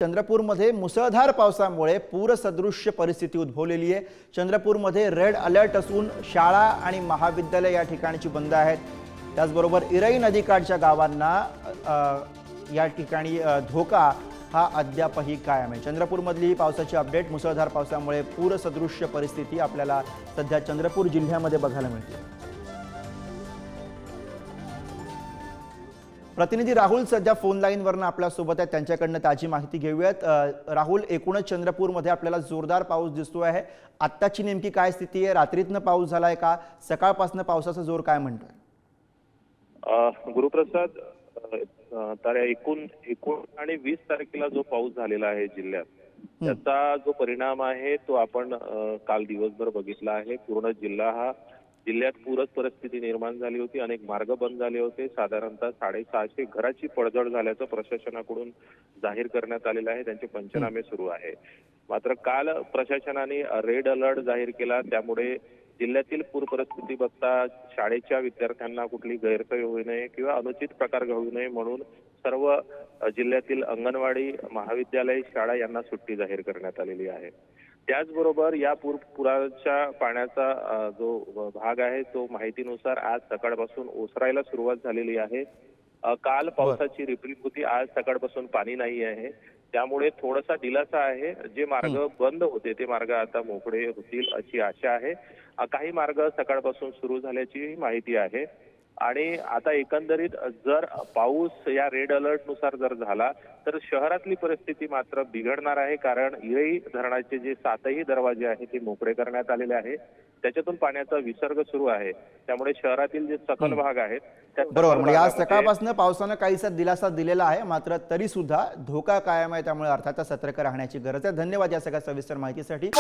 चंद्रपूरमध्ये मुसळधार पावसामुळे पूरसदृश्य परिस्थिती उद्भवलेली आहे। चंद्रपूरमध्ये रेड अलर्ट असून शाळा आणि महाविद्यालय या ठिकाणची बंद आहेत। त्याचबरोबर इराई नदीकाठच्या गावांना या ठिकाणी धोका हा अद्यापही कायम आहे। चंद्रपूरमधली पावसाची अपडेट। मुसळधार पावसामुळे पूरसदृश्य परिस्थिती आपल्याला सध्या चंद्रपूर जिल्ह्यामध्ये बघायला मिळते। प्रतिनिधी राहुल सध्या फोन लाईनवरून आपल्या सोबत आहेत, त्यांच्याकडनं ताजी माहिती घेऊयात। राहुल, एकूणच चंद्रपूरमध्ये आपल्याला जोरदार पाऊस दिसतो आहे। आत्ताची नेमकी काय स्थिती आहे? रात्रीतनं पाऊस झालाय का? सकाळपासून पावसाचा जोर काय म्हणतोय? गुरुप्रसाद, तर एकूण आणि 20 तारखेला जो पाऊस झालेला आहे जिल्ह्यात, त्याचा जो परिणाम आहे तो आपण काल दिवसभर बघितला आहे। पूर्ण जिल्ह्यात पूरच परिस्थिती निर्माण झाली होती। अनेक मार्ग बंद झाले होते। साधारणतः 650 घराची पडझड झाल्याचं प्रशासनाकडून जाहीर करण्यात आलेलं आहे। त्यांचे पंचनामे सुरू आहे। मात्र काल प्रशासनाने रेड अलर्ट जाहीर केला, त्यामुळे जिल्ह्यातील पूर परिस्थिती बघता शाळेच्या विद्यार्थ्यांना कुठली गैरसोय होऊ नये किंवा अनुचित प्रकार घडू नये म्हणून सर्व जिल्ह्यातील अंगणवाडी, महाविद्यालय, शाळा यांना सुट्टी जाहीर करण्यात आलेली आहे। त्याचबरोबर या पुराच्या पाण्याचा जो भाग आहे तो माहितीनुसार आज सकाळपासून ओसरायला सुरुवात झालेली आहे। काल पावसाची रिपरिप होती, आज सकाळपासून पाणी नाही आहे, त्यामुळे थोडासा दिलासा आहे। जे मार्ग बंद होते ते मार्ग आता मोकळे होतील अशी आशा आहे। काही मार्ग सकाळपासून सुरू झाल्याची माहिती आहे। आणि आता एकंदरीत जर पाऊस या रेड अलर्ट नुसार जर झाला तर शहरातली परिस्थिती मात्र बिघडणार आहे, कारण इराई धरणाचे जे 7ही दरवाजे आहेत ते मोकळे करण्यात आलेले आहे। त्याच्यातून पाण्याचा विसर्ग सुरू आहे, त्यामुळे शहरातील जे सखल भाग आहेत बरोबर, म्हणजे आज सकाळपासून पावसानं काहीसा दिलासा दिलेला आहे, मात्र तरी सुद्धा धोका कायम आहे, त्यामुळे अर्थातच सतर्क राहण्याची गरज आहे। धन्यवाद या सगळ्या सविस्तर माहितीसाठी।